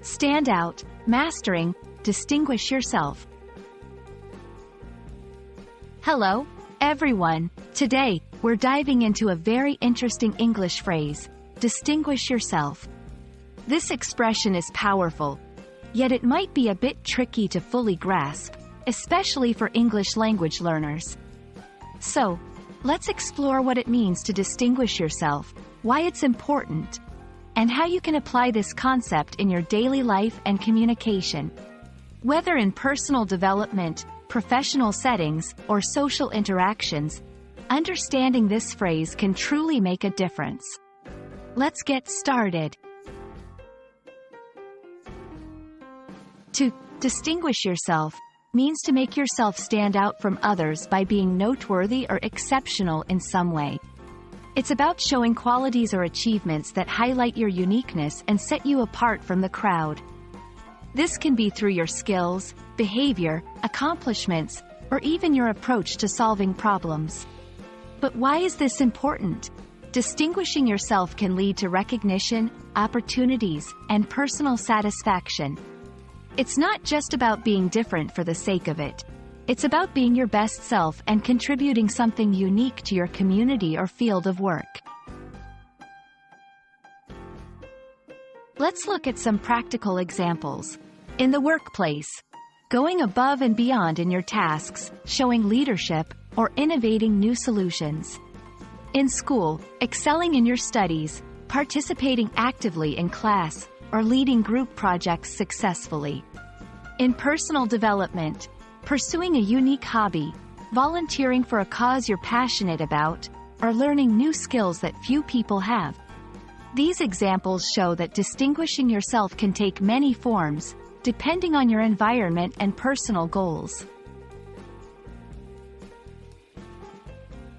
Stand out, mastering, distinguish yourself. Hello, everyone. Today, we're diving into a very interesting English phrase, distinguish yourself. This expression is powerful, yet it might be a bit tricky to fully grasp, especially for English language learners. So, let's explore what it means to distinguish yourself, why it's important, and how you can apply this concept in your daily life and communication. Whether in personal development, professional settings, or social interactions, understanding this phrase can truly make a difference. Let's get started. To distinguish yourself means to make yourself stand out from others by being noteworthy or exceptional in some way. It's about showing qualities or achievements that highlight your uniqueness and set you apart from the crowd. This can be through your skills, behavior, accomplishments, or even your approach to solving problems. But why is this important? Distinguishing yourself can lead to recognition, opportunities, and personal satisfaction. It's not just about being different for the sake of it. It's about being your best self and contributing something unique to your community or field of work. Let's look at some practical examples. In the workplace, going above and beyond in your tasks, showing leadership, or innovating new solutions. In school, excelling in your studies, participating actively in class, or leading group projects successfully. In personal development, pursuing a unique hobby, volunteering for a cause you're passionate about, or learning new skills that few people have. These examples show that distinguishing yourself can take many forms, depending on your environment and personal goals.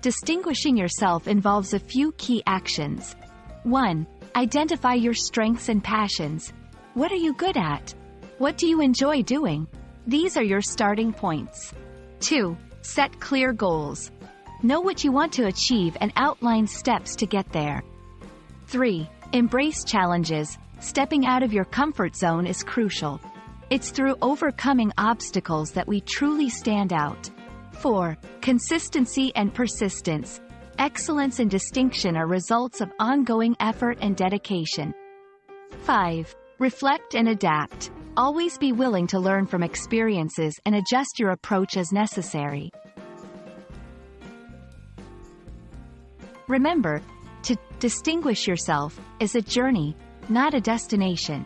Distinguishing yourself involves a few key actions. 1. Identify your strengths and passions. What are you good at? What do you enjoy doing? These are your starting points. 2. Set clear goals. Know what you want to achieve and outline steps to get there. 3. Embrace challenges. Stepping out of your comfort zone is crucial. It's through overcoming obstacles that we truly stand out. 4. Consistency and persistence. Excellence and distinction are results of ongoing effort and dedication. 5. Reflect and adapt. Always be willing to learn from experiences and adjust your approach as necessary. Remember, to distinguish yourself is a journey, not a destination.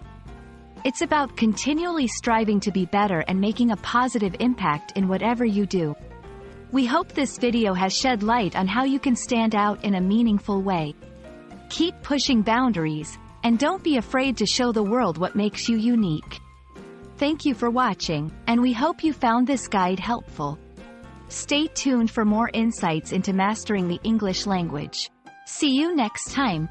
It's about continually striving to be better and making a positive impact in whatever you do. We hope this video has shed light on how you can stand out in a meaningful way. Keep pushing boundaries, and don't be afraid to show the world what makes you unique. Thank you for watching, and we hope you found this guide helpful. Stay tuned for more insights into mastering the English language. See you next time.